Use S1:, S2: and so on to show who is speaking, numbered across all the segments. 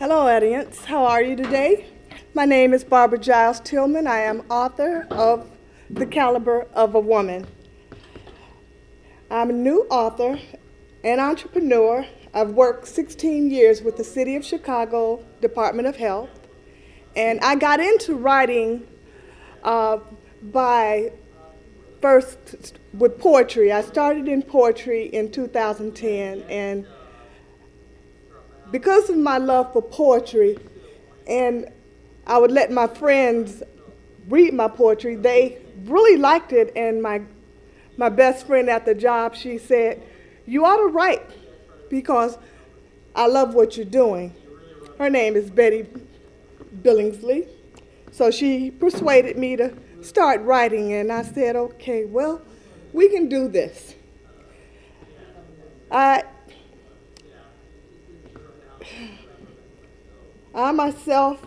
S1: Hello, audience. How are you today? My name is Barbara Giles Tillman. I am author of The Caliber of a Woman. I'm a new author and entrepreneur. I've worked 16 years with the City of Chicago Department of Health, and I got into writing by first with poetry. I started in poetry in 2010, and because of my love for poetry, and I would let my friends read my poetry, they really liked it, and my best friend at the job, she said, "You ought to write because I love what you're doing." Her name is Betty Billingsley. So she persuaded me to start writing, and I said, okay, well, we can do this. I myself,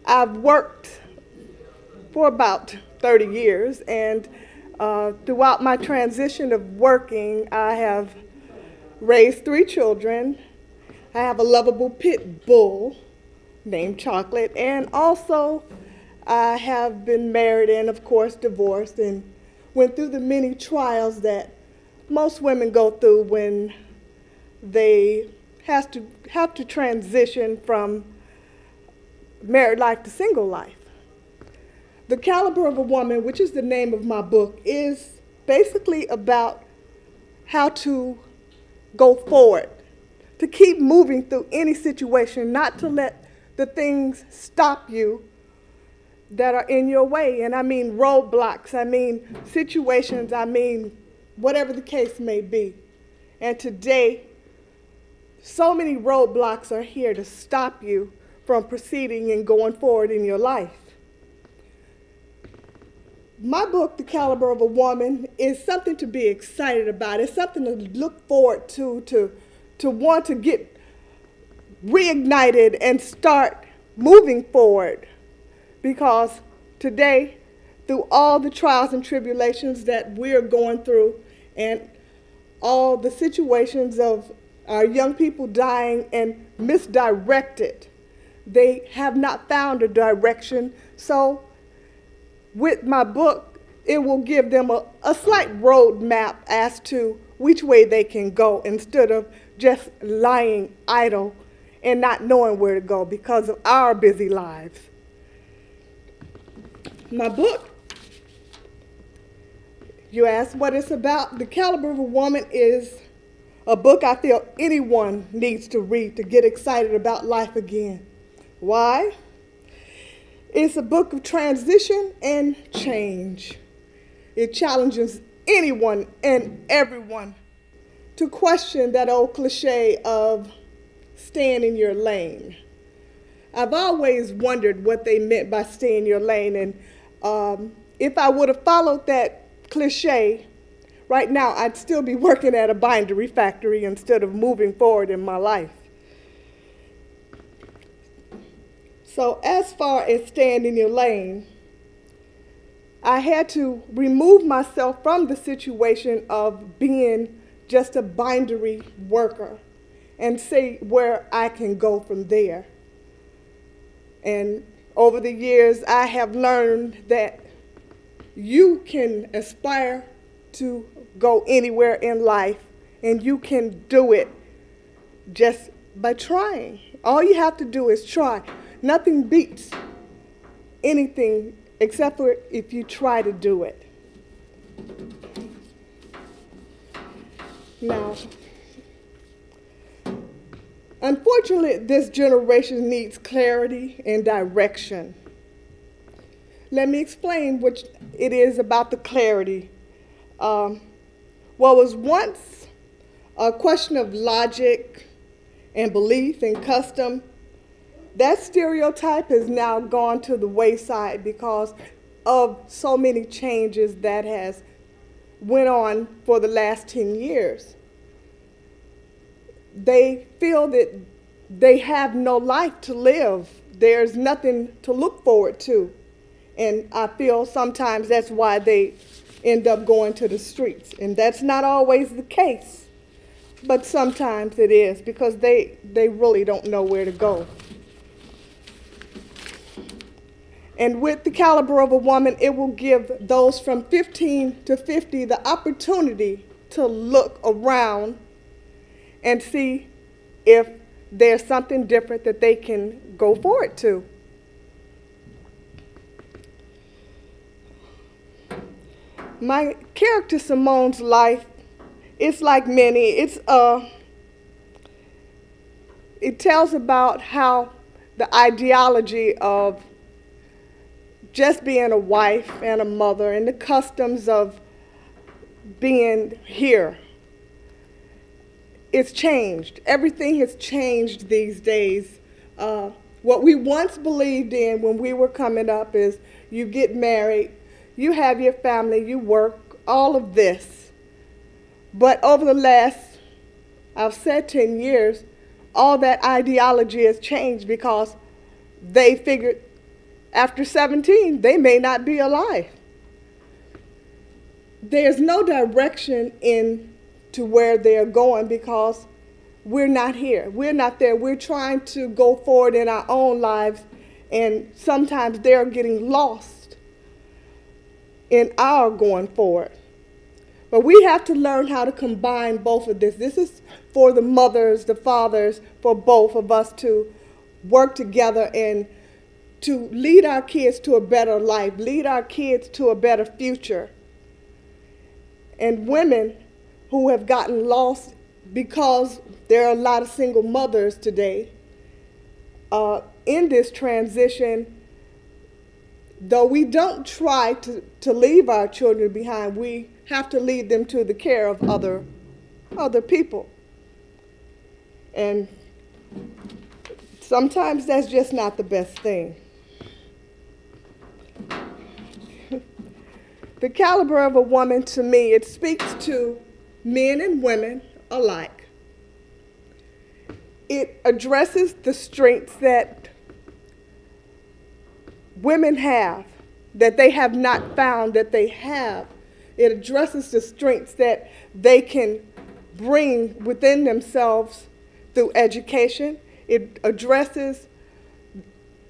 S1: I've worked for about 30 years, and throughout my transition of working, I have raised 3 children. I have a lovable pit bull named Chocolate, and also I have been married and, of course, divorced, and went through the many trials that most women go through when they have to transition from married life to single life. The Caliber of a Woman, which is the name of my book, is basically about how to go forward, to keep moving through any situation, not to let the things stop you that are in your way. And I mean roadblocks, I mean situations, I mean whatever the case may be. And today, so many roadblocks are here to stop you from proceeding and going forward in your life. My book, The Caliber of a Woman, is something to be excited about. It's something to look forward to want to get reignited and start moving forward. Because today, through all the trials and tribulations that we're going through and all the situations of our young people dying and misdirected, they have not found a direction. So with my book, it will give them a slight roadmap as to which way they can go instead of just lying idle and not knowing where to go because of our busy lives. My book, you ask what it's about. The Caliber of a Woman is a book I feel anyone needs to read to get excited about life again. Why? It's a book of transition and change. It challenges anyone and everyone to question that old cliche of staying in your lane. I've always wondered what they meant by stay in your lane, and if I would have followed that cliche, right now I'd still be working at a bindery factory instead of moving forward in my life. So as far as staying in your lane, I had to remove myself from the situation of being just a bindery worker and see where I can go from there. And over the years, I have learned that you can aspire to go anywhere in life, and you can do it just by trying. All you have to do is try. Nothing beats anything except for if you try to do it. Now, unfortunately, this generation needs clarity and direction. Let me explain what it is about the clarity. What was once a question of logic and belief and custom, that stereotype has now gone to the wayside because of so many changes that has went on for the last 10 years. They feel that they have no life to live. There's nothing to look forward to. And I feel sometimes that's why they end up going to the streets. And that's not always the case, but sometimes it is because they really don't know where to go. And with the caliber of a woman, it will give those from 15 to 50 the opportunity to look around and see if there's something different that they can go forward to. My character Simone's life, it's like many. It tells about how the ideology of just being a wife and a mother and the customs of being here, it's changed. Everything has changed these days. What we once believed in when we were coming up is you get married, you have your family, you work, all of this. But over the last, I've said 10 years, all that ideology has changed because they figured after 17, they may not be alive. There's no direction into where they're going because we're not here. We're not there. We're trying to go forward in our own lives, and sometimes they're getting lost in our going forward. But we have to learn how to combine both of this. This is for the mothers, the fathers, for both of us to work together and to lead our kids to a better life, lead our kids to a better future. And women who have gotten lost because there are a lot of single mothers today in this transition, though we don't try to leave our children behind, we have to lead them to the care of other people. And sometimes that's just not the best thing. The caliber of a woman, to me, it speaks to men and women alike. It addresses the strengths that women have, that they have not found that they have. It addresses the strengths that they can bring within themselves through education. It addresses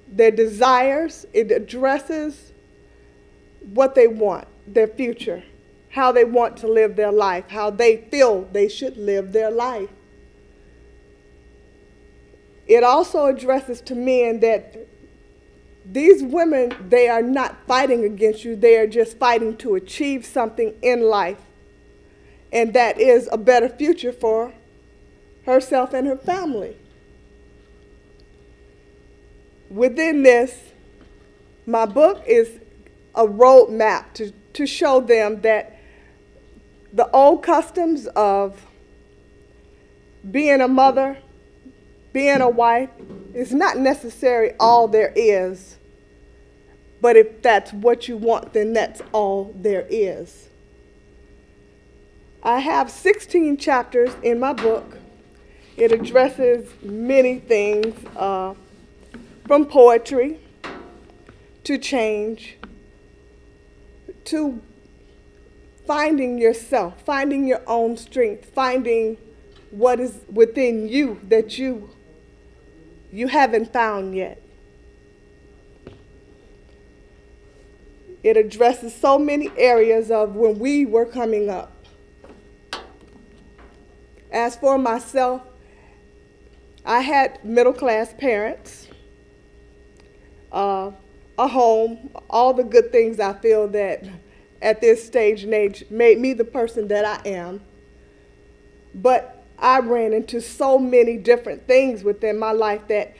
S1: their desires. It addresses what they want, their future, how they want to live their life, how they feel they should live their life. It also addresses to men that these women, they are not fighting against you. They are just fighting to achieve something in life. And that is a better future for herself and her family. Within this, my book is a roadmap to show them that the old customs of being a mother, being a wife, is not necessarily all there is. But if that's what you want, then that's all there is. I have 16 chapters in my book. It addresses many things, from poetry to change, to finding yourself, finding your own strength, finding what is within you that you haven't found yet. It addresses so many areas of when we were coming up. As for myself, I had middle-class parents, a home, all the good things I feel that at this stage and age made me the person that I am. But I ran into so many different things within my life that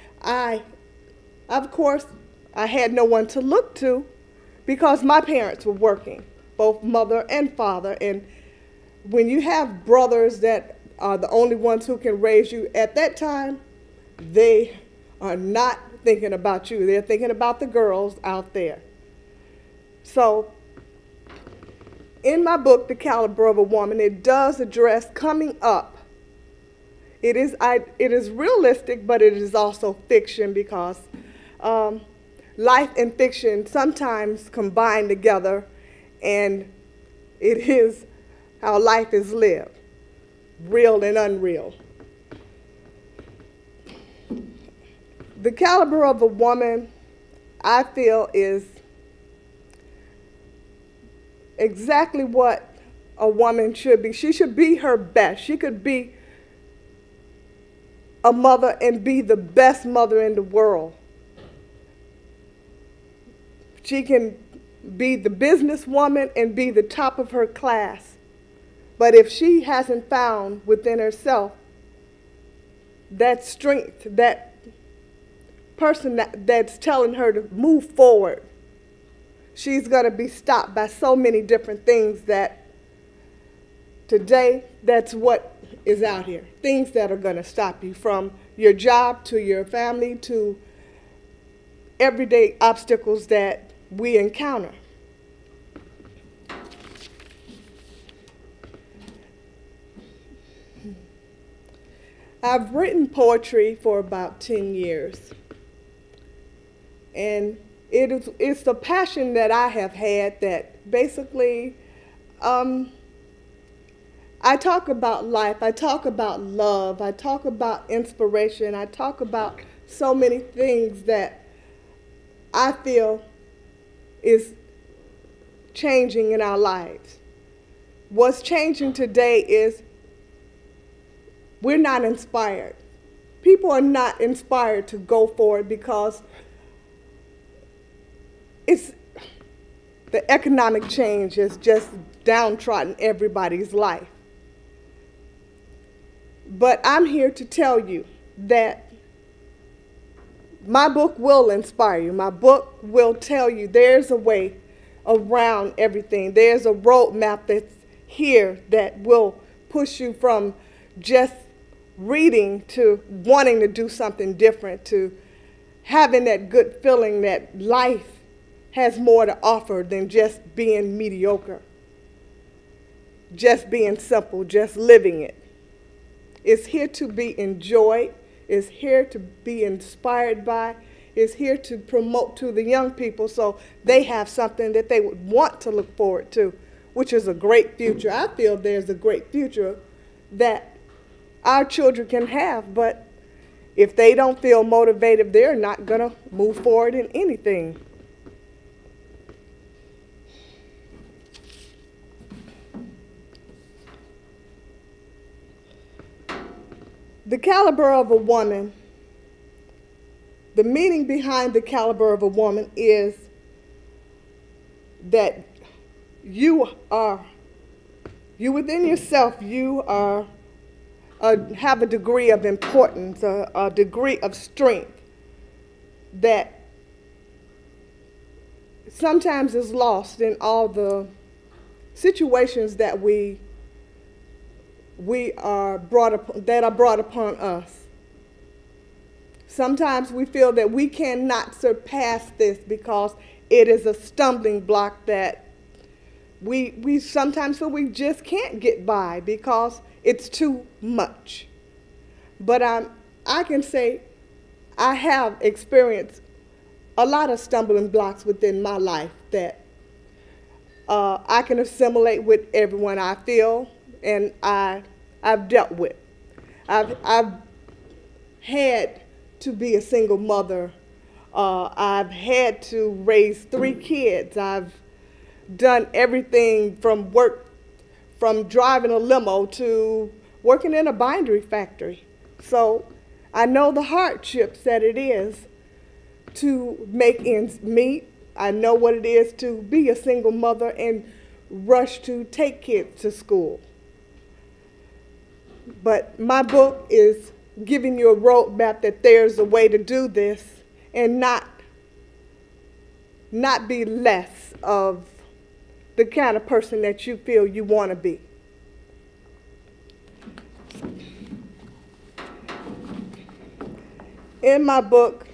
S1: of course, I had no one to look to because my parents were working, both mother and father. And when you have brothers that are the only ones who can raise you at that time, they are not thinking about you. They're thinking about the girls out there. So in my book, The Caliber of a Woman, it does address coming up. It is realistic, but it is also fiction because life and fiction sometimes combine together, and it is how life is lived, real and unreal. The Caliber of a Woman, I feel is exactly what a woman should be. She should be her best. She could be a mother and be the best mother in the world. She can be the businesswoman and be the top of her class. But if she hasn't found within herself that strength, that person that's telling her to move forward, she's going to be stopped by so many different things that today, that's what is out here. Things that are going to stop you, from your job to your family to everyday obstacles that we encounter. I've written poetry for about 10 years. And it's the passion that I have had that basically, I talk about life, I talk about love, I talk about inspiration, I talk about so many things that I feel is changing in our lives. What's changing today is we're not inspired. People are not inspired to go forward because the economic change is just downtrodden everybody's life. But I'm here to tell you that my book will inspire you. My book will tell you there's a way around everything. There's a roadmap that's here that will push you from just reading to wanting to do something different, to having that good feeling that life has more to offer than just being mediocre, just being simple, just living it. It's here to be enjoyed. It's here to be inspired by. It's here to promote to the young people so they have something that they would want to look forward to, which is a great future. I feel there's a great future that our children can have, but if they don't feel motivated, they're not going to move forward in anything. The caliber of a woman, the meaning behind the caliber of a woman is that you within yourself, you have a degree of importance, a degree of strength that sometimes is lost in all the situations that we are brought upon us. Sometimes we feel that we cannot surpass this because it is a stumbling block that we sometimes feel we just can't get by because it's too much. But I can say I have experienced a lot of stumbling blocks within my life that I can assimilate with everyone I feel and I've dealt with. I've had to be a single mother. I've had to raise 3 kids. I've done everything from driving a limo to working in a bindery factory. So I know the hardships that it is to make ends meet. I know what it is to be a single mother and rush to take kids to school. But my book is giving you a roadmap that there's a way to do this and not be less of the kind of person that you feel you want to be. In my book,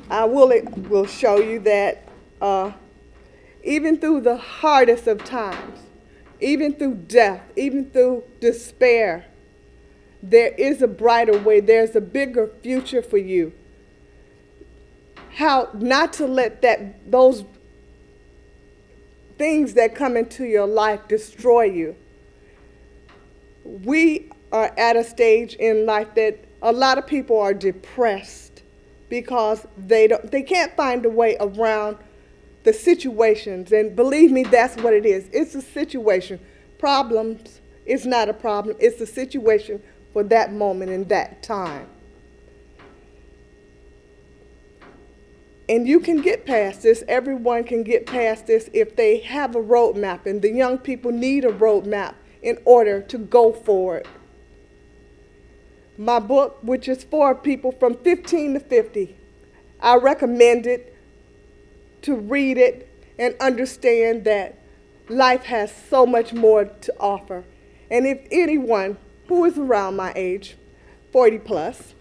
S1: I will show you that even through the hardest of times, even through death, even through despair, there is a brighter way. There's a bigger future for you. How not to let those things that come into your life destroy you. We are at a stage in life that a lot of people are depressed because they can't find a way around the situations. And believe me, that's what it is. It's a situation. Problems is not a problem. It's a situation for that moment in that time. And you can get past this. Everyone can get past this if they have a roadmap. And the young people need a roadmap in order to go forward. My book, which is for people from 15 to 50, I recommend it to read it and understand that life has so much more to offer. And if anyone who is around my age, 40 plus,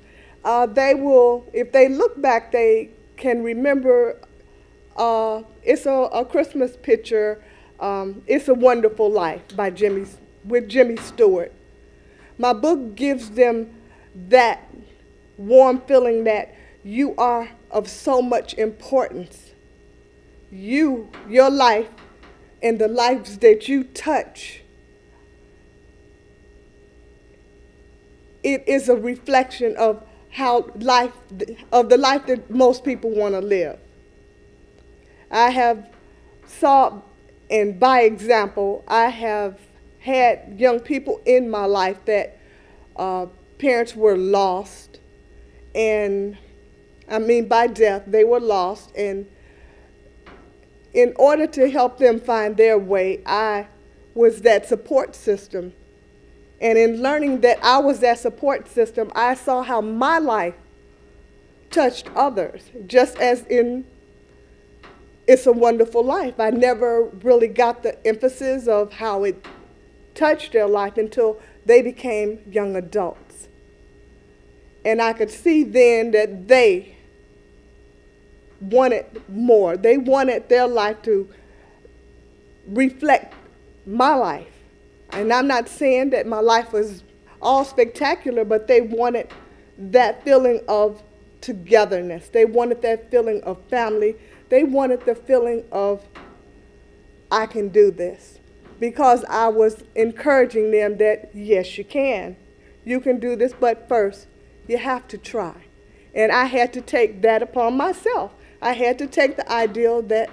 S1: if they look back, they can remember, it's a Christmas picture, It's a Wonderful Life with Jimmy Stewart. My book gives them that warm feeling that you are of so much importance. Your life and the lives that you touch, it is a reflection of the life that most people want to live. I have saw, and by example, I have had young people in my life that parents were lost, and I mean by death, they were lost, and in order to help them find their way, I was that support system. And in learning that I was that support system, I saw how my life touched others, just as in It's a Wonderful Life. I never really got the emphasis of how it touched their life until they became young adults. And I could see then that they wanted more. They wanted their life to reflect my life. And I'm not saying that my life was all spectacular, but they wanted that feeling of togetherness. They wanted that feeling of family. They wanted the feeling of, I can do this. Because I was encouraging them that, yes, you can. You can do this, but first, you have to try. And I had to take that upon myself. I had to take the ideal that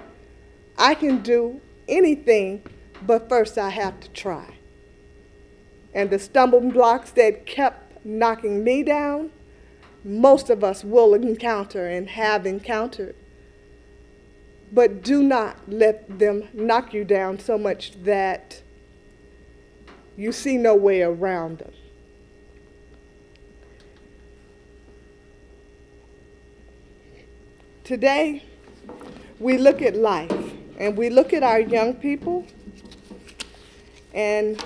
S1: I can do anything, but first I have to try. And the stumbling blocks that kept knocking me down, most of us will encounter and have encountered. But do not let them knock you down so much that you see no way around them. Today, we look at life, and we look at our young people, and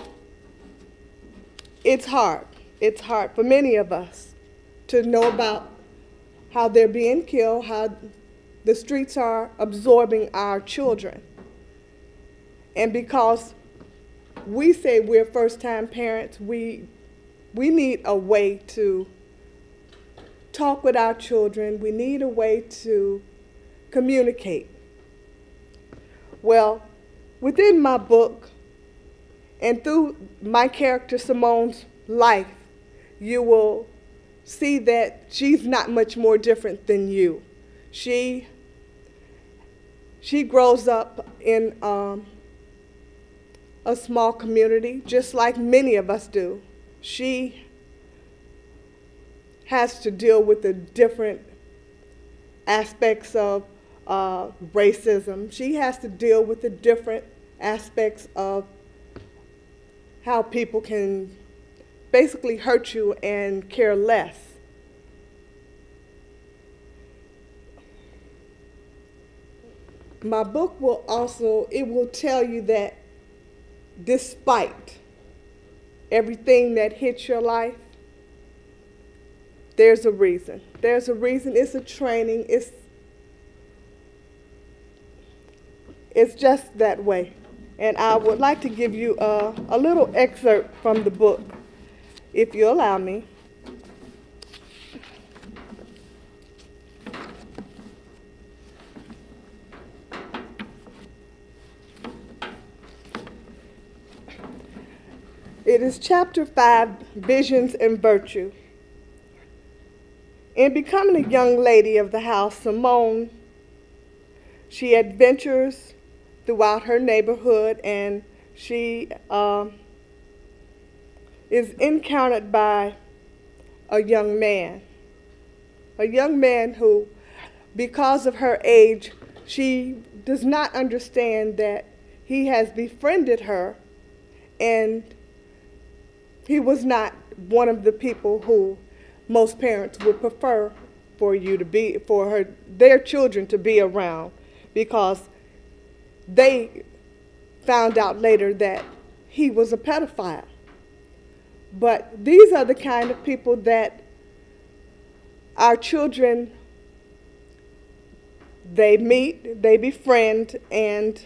S1: it's hard. It's hard for many of us to know about how they're being killed, how the streets are absorbing our children. And because we say we're first-time parents, we need a way to talk with our children. We need a way to communicate. Well, within my book, and through my character Simone's life, you will see that she's not much more different than you. She grows up in a small community, just like many of us do. She has to deal with the different aspects of racism. She has to deal with the different aspects of how people can basically hurt you and care less. My book will tell you that despite everything that hits your life, there's a reason. There's a reason. It's a training. It's just that way. And I would like to give you a little excerpt from the book, if you allow me. It is chapter 5, Visions and Virtue. In becoming a young lady of the house, Simone, she adventures throughout her neighborhood, and she is encountered by a young man who, because of her age, she does not understand that he has befriended her, and he was not one of the people who most parents would prefer for you to be, for their children to be around, because they found out later that he was a pedophile. But these are the kind of people that our children, they meet, they befriend, and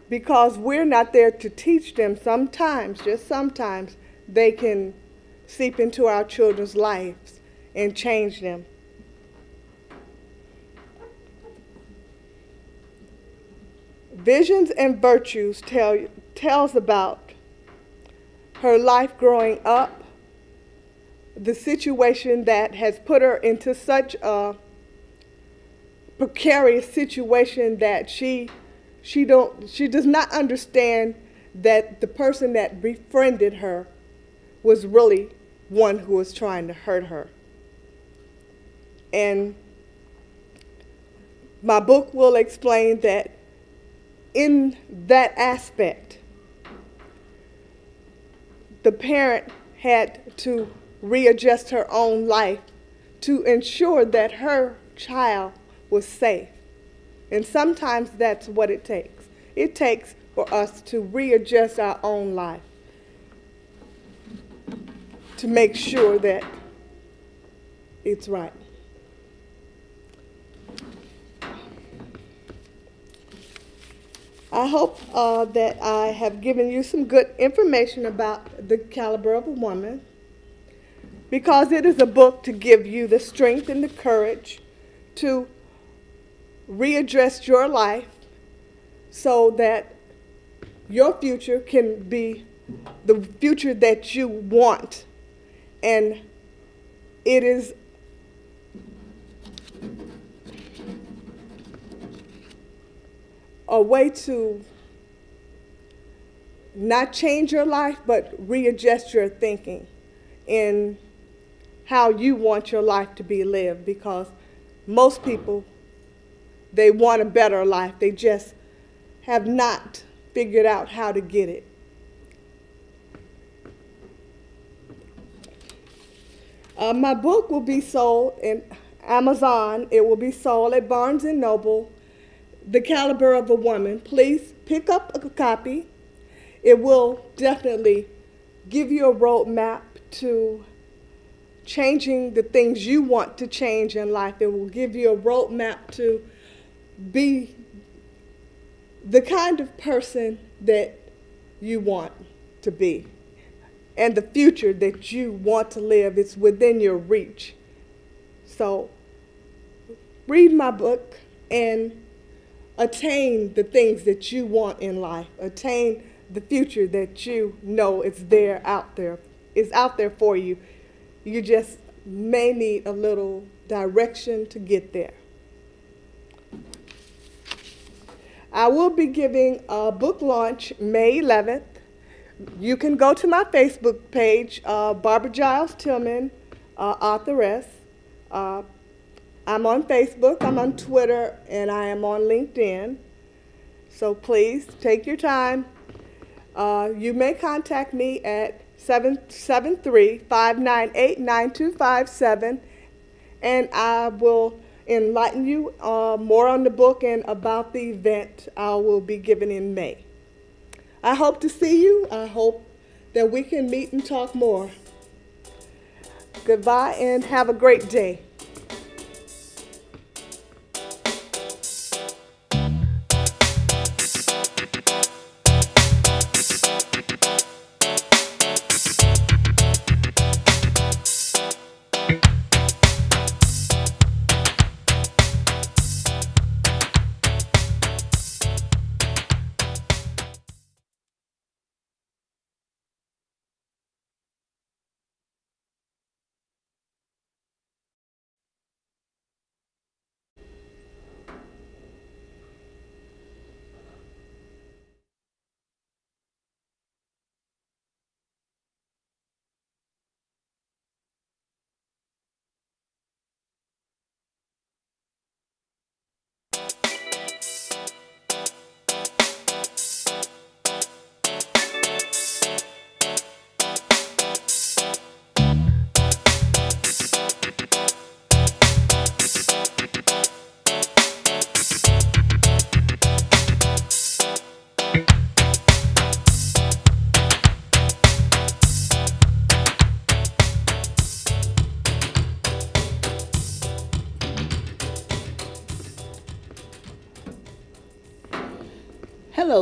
S1: because we're not there to teach them, sometimes, just sometimes, they can seep into our children's lives and change them. Visions and Virtues tells about her life growing up, the situation that has put her into such a precarious situation that she does not understand that the person that befriended her was really one who was trying to hurt her. And my book will explain that in that aspect, the parent had to readjust her own life to ensure that her child was safe. And sometimes that's what it takes. It takes for us to readjust our own life to make sure that it's right. I hope that I have given you some good information about the caliber of a woman, because it is a book to give you the strength and the courage to readdress your life so that your future can be the future that you want. And it is a way to not change your life, but readjust your thinking in how you want your life to be lived, because most people, they want a better life. They just have not figured out how to get it. My book will be sold in Amazon. It will be sold at Barnes & Noble. The Caliber of a Woman. Please pick up a copy. It will definitely give you a roadmap to changing the things you want to change in life. It will give you a roadmap to be the kind of person that you want to be, and the future that you want to live. It's within your reach. So read my book and attain the things that you want in life. Attain the future that you know is out there for you. You just may need a little direction to get there. I will be giving a book launch May 11th. You can go to my Facebook page, Barbara Giles Tillman, authoress. I'm on Facebook, I'm on Twitter, and I am on LinkedIn. So please take your time. You may contact me at 773-598-9257, and I will enlighten you more on the book and about the event I will be giving in May. I hope to see you. I hope that we can meet and talk more. Goodbye and have a great day.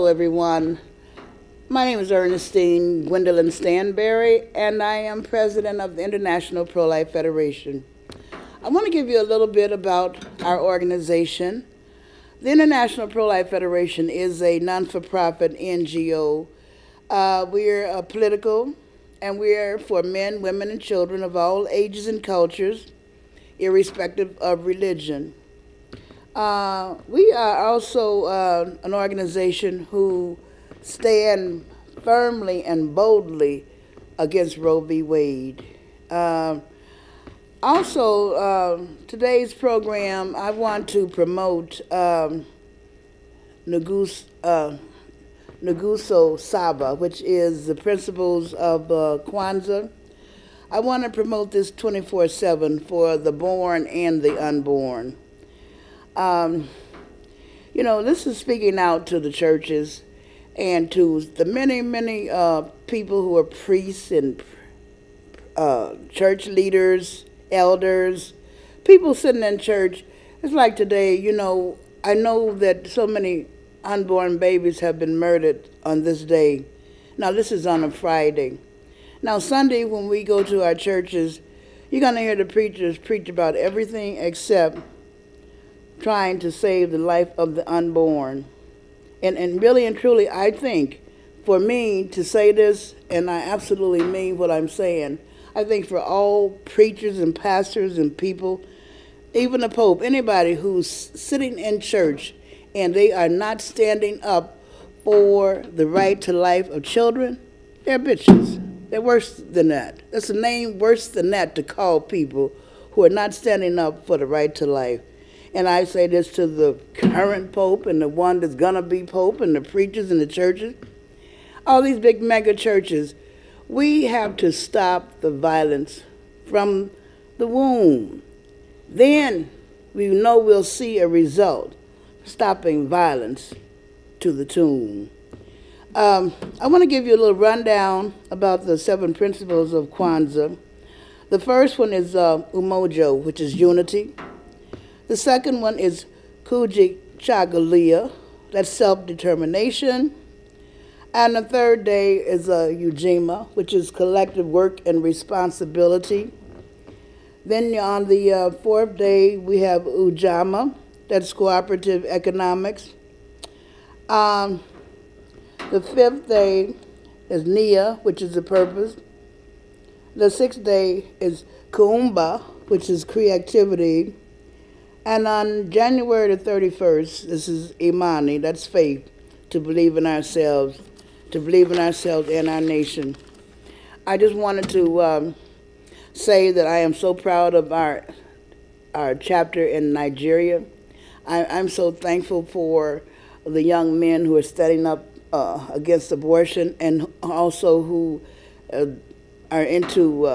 S2: Hello, everyone. My name is Ernestine Gwendolyn Standberry, and I am president of the International Prolife Federation. I want to give you a little bit about our organization. The International Prolife Federation is a non-for-profit NGO. We're political, and we're for men, women, and children of all ages and cultures, irrespective of religion. We are also an organization who stand firmly and boldly against Roe v. Wade. Today's program, I want to promote Nguzo Saba, which is the principles of Kwanzaa. I want to promote this 24/7 for the born and the unborn. This is speaking out to the churches and to the many, many people who are priests and church leaders, elders, people sitting in church. It's like today, I know that so many unborn babies have been murdered on this day. Now, this is on a Friday. Now, Sunday, when we go to our churches, you're going to hear the preachers preach about everything except trying to save the life of the unborn. And really and truly, I think for me to say this, and I absolutely mean what I'm saying, I think for all preachers and pastors and people, even the Pope, anybody who's sitting in church and they are not standing up for the right to life of children, they're bitches. They're worse than that. That's a name worse than that to call people who are not standing up for the right to life. And I say this to the current Pope and the one that's going to be Pope and the preachers and the churches. All these big mega churches, we have to stop the violence from the womb. Then we know we'll see a result, stopping violence to the tomb. I want to give you a little rundown about the 7 principles of Kwanzaa. The first one is umoja, which is unity. The second one is kujichagulia, that's self-determination. And the third day is ujima, which is collective work and responsibility. Then on the fourth day, we have ujama, that's cooperative economics. The fifth day is nia, which is the purpose. The sixth day is kuumba, which is creativity. And on January the 31st, this is imani, that's faith, to believe in ourselves and our nation. I just wanted to say that I am so proud of our chapter in Nigeria. I'm so thankful for the young men who are standing up against abortion and also who are into